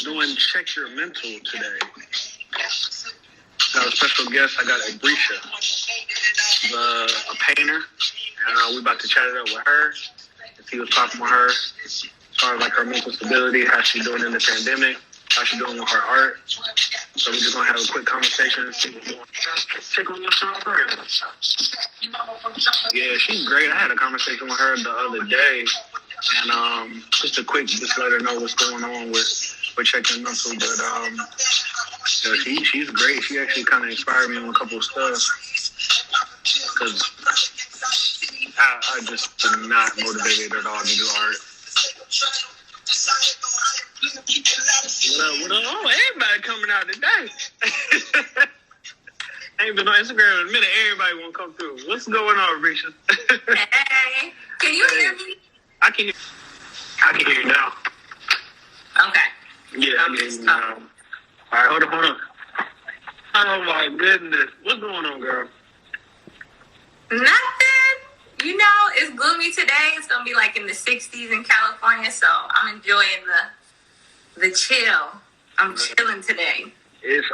doing Check Your Mental today. Got a special guest. I got Abrisha, a painter, and we about to chat it up with her and see what's popping with her as far as like her mental stability, how she's doing in the pandemic, how she's doing with her art. So we're just gonna have a quick conversation. Check on your song first. Yeah, she's great. I had a conversation with her the other day, and just let her know what's going on with checking mental. But she's great. She actually kind of inspired me on a couple of stuff because I just am not motivated at all to do art. What up? Oh, everybody coming out today. I ain't been on Instagram in a minute. Everybody want to come through. What's going on, Risha? Hey, can you hear me? I can hear you now. Okay. Yeah, I can hear you now. All right, hold on. Oh, my goodness. What's going on, girl? Nothing. You know, it's gloomy today. It's going to be like in the 60s in California, so I'm enjoying the chill. I'm chilling today.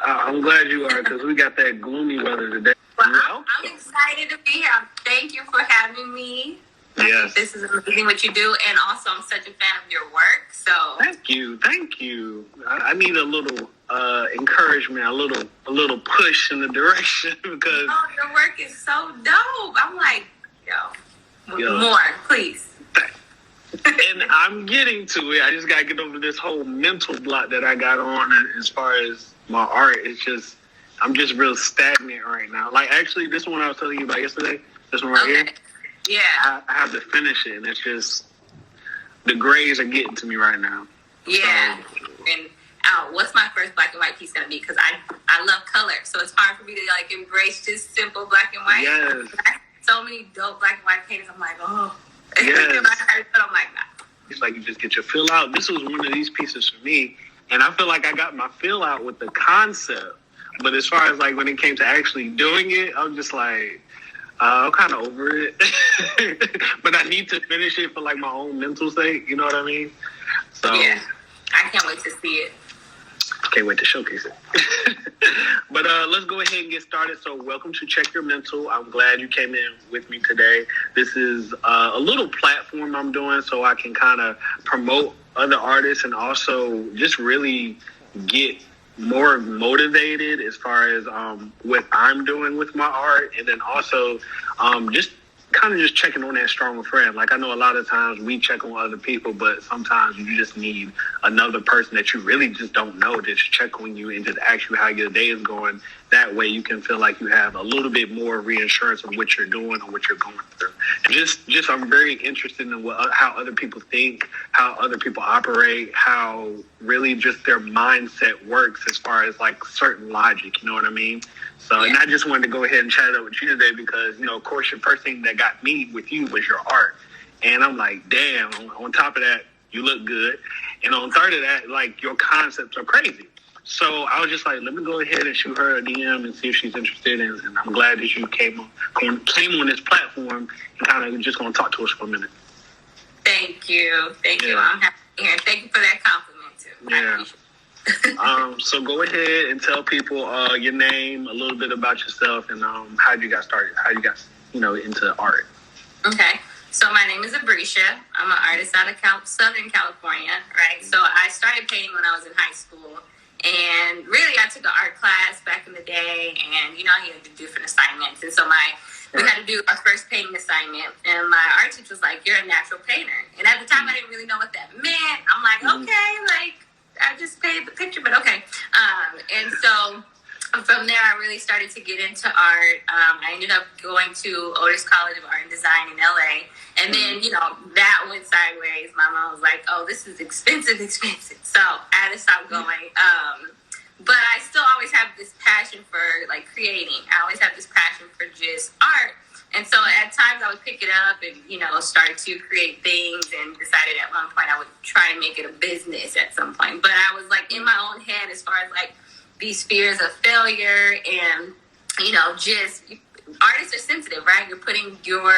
I'm glad you are, because we got that gloomy weather today. Well, I'm excited to be here. Thank you for having me. Yes. I think this is amazing what you do, and also I'm such a fan of your work. So thank you. I need a little encouragement, a little push in the direction because your work is so dope. I'm like, yo. More, please. And I'm getting to it. I just gotta get over this whole mental block that I got on as far as my art. I'm just real stagnant right now. Like actually, this one I was telling you about yesterday, this one right here. Yeah. I have to finish it, and it's just the grades are getting to me right now. Yeah. And what's my first black and white piece gonna be? Because I love color, so it's hard for me to like embrace just simple black and white. Yes. So many dope black and white paintings. I'm like, oh. Yes. But I'm like, nah. It's like you just get your fill out. This was one of these pieces for me, and I feel like I got my fill out with the concept. But as far as like when it came to actually doing it, I'm just like, I'm kind of over it. But I need to finish it for like my own mental sake. You know what I mean? So yeah, I can't wait to see it. Can't wait to showcase it. But let's go ahead and get started. So welcome to Check Your Mental. I'm glad you came in with me today. This is a little platform I'm doing so I can kind of promote other artists and also just really get more motivated as far as what I'm doing with my art, and then also just kind of just checking on that stronger friend. Like I know a lot of times we check on other people, but sometimes you just need another person that you really just don't know to check on you and just ask you how your day is going. That way you can feel like you have a little bit more reassurance of what you're doing or what you're going through. And just I'm very interested in how other people think, how other people operate, how really just their mindset works as far as like certain logic, you know what I mean? So, and I just wanted to go ahead and chat up with you today because, you know, of course, your first thing that got me with you was your art. And I'm like, damn, on top of that, you look good. And on top of that, like, your concepts are crazy. So I was just like, let me go ahead and shoot her a DM and see if she's interested. And I'm glad that you came on this platform and kind of just going to talk to us for a minute. Thank you. I'm happy to be here. Thank you for that compliment, too. Yeah. So go ahead and tell people your name, a little bit about yourself, and how you got started, how you got into art. Okay, so my name is Abrisha. I'm an artist out of Southern California, right? So I started painting when I was in high school, and really I took an art class back in the day, and you had to do different assignments, and so we had to do our first painting assignment, and my art teacher was like, "You're a natural painter," and at the time I didn't really know what that meant. I'm like, okay, like. I just painted the picture, but okay. And so from there, I really started to get into art. I ended up going to Otis College of Art and Design in LA. And then, that went sideways. My mom was like, oh, this is expensive. So I had to stop going. But I still always have this passion for like creating. I always have this passion for just art. And so at times I would pick it up and, start to create things, and decided at one point I would try and make it a business at some point. But I was like in my own head as far as like these fears of failure and, just artists are sensitive, right? You're putting your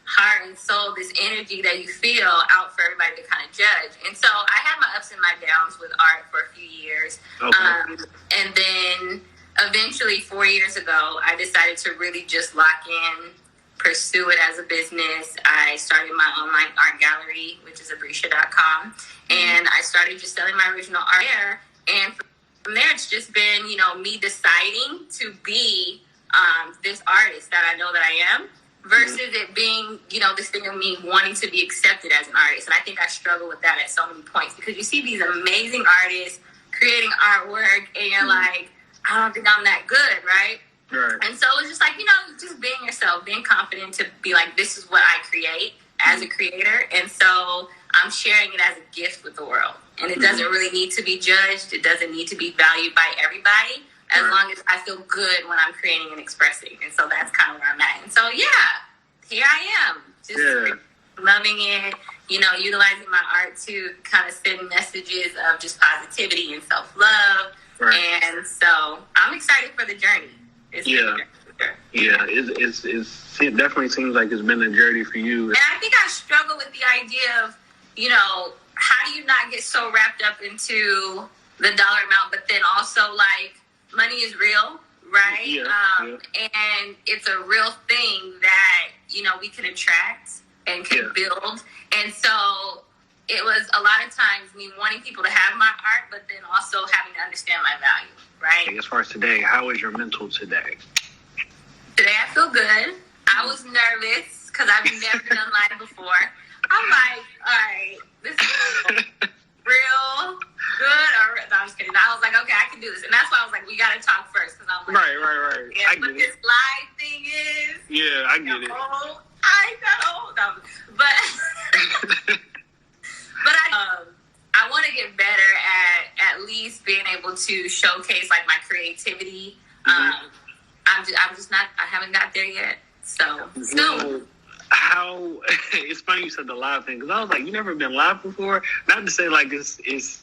heart and soul, this energy that you feel out for everybody to kind of judge. And so I had my ups and my downs with art for a few years. Okay. And then eventually 4 years ago, I decided to really just lock in, pursue it as a business. I started my online art gallery, which is abrisha.com. And I started just selling my original art there. And from there, it's just been, me deciding to be this artist that I know that I am versus it being, this thing of me wanting to be accepted as an artist. And I think I struggle with that at so many points because you see these amazing artists creating artwork and you're like, I don't think I'm that good, right? Right. And so it's just like, just being yourself, being confident to be like, this is what I create as a creator. And so I'm sharing it as a gift with the world. And it doesn't really need to be judged. It doesn't need to be valued by everybody as long as I feel good when I'm creating and expressing. And so that's kind of where I'm at. And so, here I am. Just loving it, utilizing my art to kind of send messages of just positivity and self-love. Right. And so I'm excited for the journey. It definitely seems like it's been a journey for you. And I think I struggle with the idea of, how do you not get so wrapped up into the dollar amount, but then also like money is real, right? And it's a real thing that, we can attract and can build. And so it was a lot of times me wanting people to have my art, but then also having to understand my value, right? As far as today, how is your mental today? Today I feel good. I was nervous because I've never done live before. I'm like, all right, this is real good. No, I'm just kidding. I was like, okay, I can do this. And that's why I was like, we got to talk first. Because I'm like, right. Yeah, what this live thing is. Yeah, I get it. I know. No, but I want to get better at least being able to showcase like my creativity. I'm just not. I haven't got there yet. So soon. How it's funny you said the live thing because I was like, you never been live before. Not to say like this is.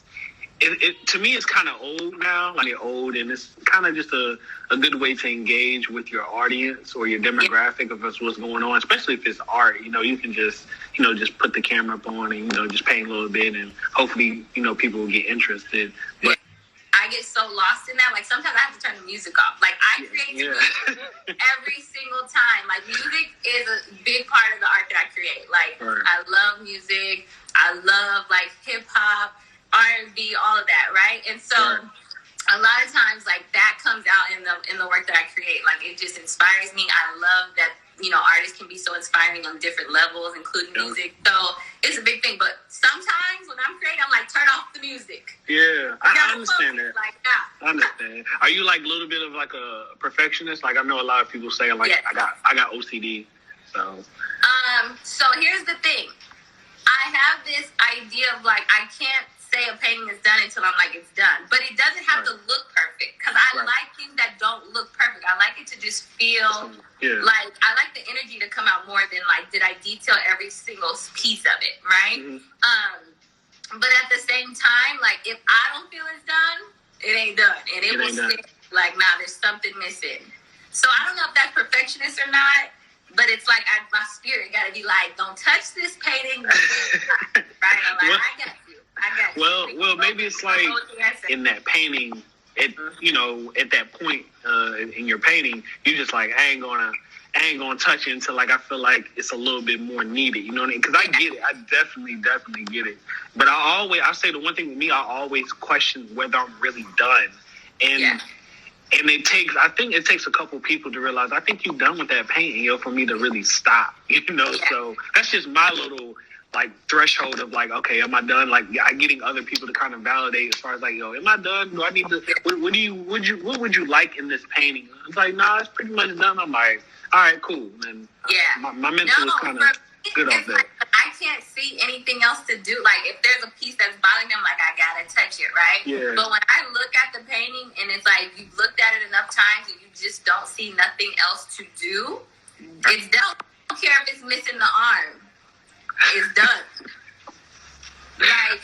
It to me it's kind of old now, like old, and it's kind of just a good way to engage with your audience or your demographic of what's going on, especially if it's art. You can just just put the camera up on and just paint a little bit, and hopefully people will get interested. But I get so lost in that. Like sometimes I have to turn the music off. Like I create music every single time. Like music is a big part of the art that I create. Like I love music. I love like hip hop, R&B, all of that, right? And so a lot of times like that comes out in the work that I create. Like it just inspires me. I love that artists can be so inspiring on different levels, including music. So it's a big thing. But sometimes when I'm creating, I'm like, turn off the music. Yeah, I understand that. Like, I understand. Are you like a little bit of like a perfectionist? Like I know a lot of people say like I got OCD. So here's the thing. I have this idea of like I can't say a painting is done until I'm like it's done, but it doesn't have to look perfect because I like things that don't look perfect. I like it to just feel like I like the energy to come out more than like did I detail every single piece of it, right? But at the same time, like if I don't feel it's done, it ain't done, and it will sit like there's something missing. So I don't know if that's perfectionist or not. But it's like my spirit got to be like, don't touch this painting. Right? I'm like, I got you. Well, maybe it's like in that painting, at that point in your painting, you just like, I ain't gonna touch it until like I feel like it's a little bit more needed. You know what I mean? Because I get it. I definitely get it. But I say the one thing with me, I always question whether I'm really done. And I think it takes a couple people to realize, I think you're done with that painting, for me to really stop, So that's just my little, like, threshold of, like, okay, am I done? Like, I'm getting other people to kind of validate as far as, like, am I done? Do I need to, what would you like in this painting? It's like, nah, it's pretty much done. I'm like, all right, cool. And my mental is kind of good off that. Like, I can't see anything else to do. Like, if there's a piece that's bothering me, I'm like, I gotta touch it, right? Yeah. But when I look at the painting and it's like you've looked at it enough times and you just don't see nothing else to do, it's done. I don't care if it's missing the arm. It's done. Like,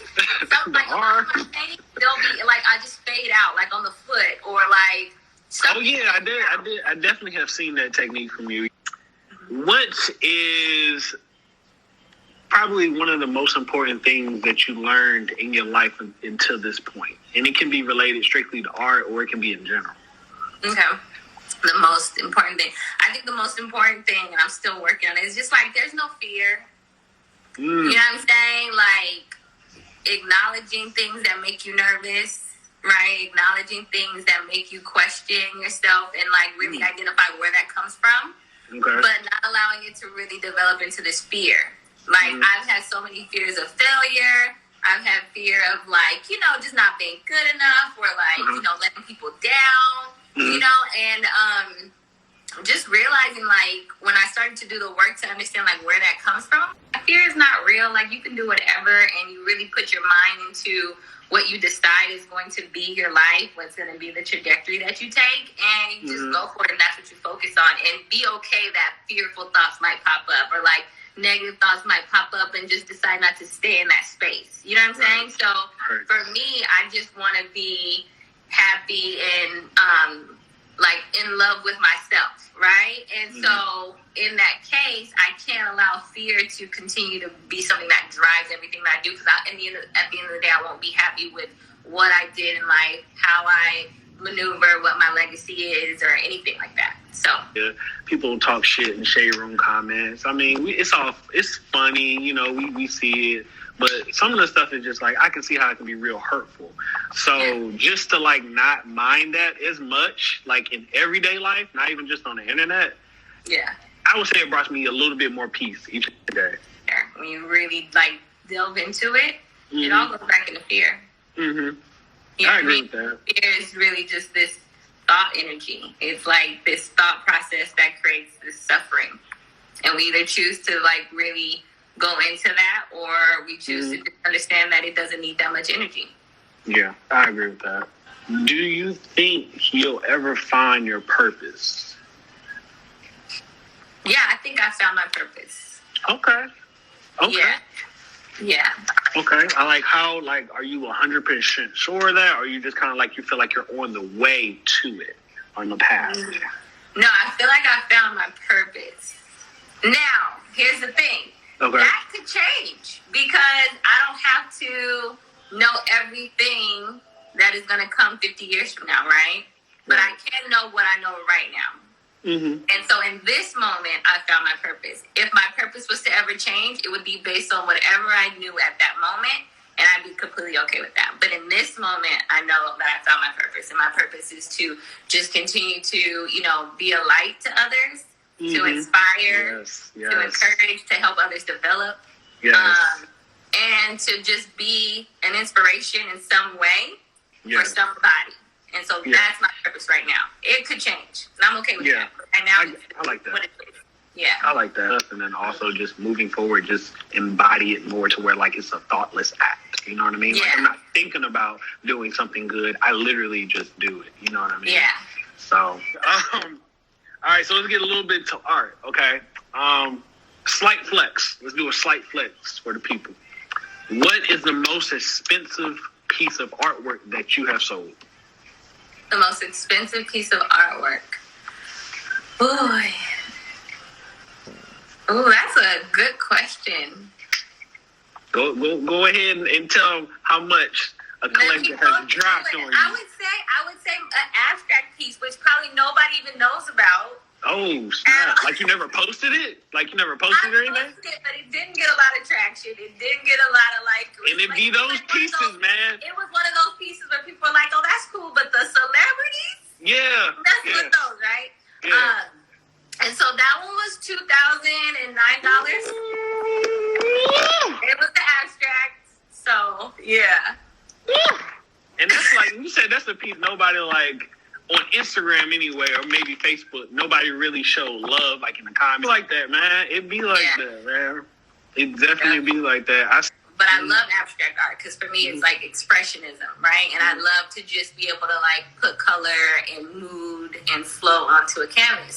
something like on my painting, they'll be like, I just fade out, like on the foot, or like. Oh yeah, I did. I definitely have seen that technique from you. What is probably one of the most important things that you learned in your life until this point? And it can be related strictly to art, or it can be in general. Okay. The most important thing. I think the most important thing, and I'm still working on it, is just like there's no fear. You know what I'm saying? Like acknowledging things that make you nervous, right? Acknowledging things that make you question yourself and like really identify where that comes from. Okay. But not allowing it to really develop into this fear. Like I've had so many fears of failure. I've had fear of like, you know, just not being good enough or like, you know, letting people down, you know, and just realizing like when I started to do the work to understand like where that comes from, fear is not real. Like you can do whatever and you really put your mind into what you decide is going to be your life, what's going to be the trajectory that you take, and you just go for it, and that's what you focus on. And be okay that fearful thoughts might pop up or like negative thoughts might pop up, and just decide not to stay in that space. You know what I'm saying? So for me, I just want to be happy and like in love with myself, right? And so in that case, I can't allow fear to continue to be something that drives everything that I do, because at the end of the day, I won't be happy with what I did in life, how I maneuver, what my legacy is, or anything like that. So yeah, people talk shit in shade room comments. I mean, it's funny, you know, we see it. But some of the stuff is just like, I can see how it can be real hurtful. So just to like not mind that as much, like in everyday life, not even just on the internet. Yeah. I would say it brought me a little bit more peace each day. When you really like delve into it, it all goes back into fear. Yeah, I agree with that. Fear is really just this thought energy. It's like this thought process that creates this suffering. And we either choose to like really go into that, or we choose to just understand that it doesn't need that much energy. Yeah, I agree with that. Do you think you'll ever find your purpose? Yeah, I think I found my purpose. Okay. Yeah. Okay. I like how, like, are you 100% sure of that, or you just kind of like, you feel like you're on the way to it, on the path? No, I feel like I found my purpose. Now, here's the thing. Okay. That could change, because I don't have to know everything that is going to come 50 years from now, right? But I can know what I know right now. And so in this moment, I found my purpose. If my purpose was to ever change, it would be based on whatever I knew at that moment, and I'd be completely okay with that. But in this moment, I know that I found my purpose, and my purpose is to just continue to, you know, be a light to others, to inspire, to encourage, to help others develop, and to just be an inspiration in some way for somebody. And so that's my purpose right now. It could change, and I'm okay with that. Right now, I like that. Yeah. I like that. And then also just moving forward, just embody it more to where like it's a thoughtless act. You know what I mean? Yeah. Like I'm not thinking about doing something good. I literally just do it. You know what I mean? Yeah. So, all right. So let's get a little bit to art. Okay. Slight flex. Let's do a slight flex for the people. What is the most expensive piece of artwork that you have sold? The most expensive piece of artwork. Boy. Oh, that's a good question. Go ahead and tell them how much a collector has dropped on you. I would say an abstract piece, which probably nobody even knows about. Oh, snap. Like you never posted it? Like you never posted or anything? I posted it, but it didn't get a lot of traction. It didn't get a lot of like... And it be those pieces, man. It was one of those pieces where people are like, oh, that's cool, but the celebrities? Yeah. That's what those, right? Yeah. And so that one was $2,009. It was the abstract. So, yeah. And that's like, you said that's a piece nobody like... On Instagram anyway, or maybe Facebook, nobody really showed love like in the comments like that, man. It be like that, man. It definitely be like that. But I love abstract art because for me it's like expressionism, right? And I love to just be able to like put color and mood and flow onto a canvas.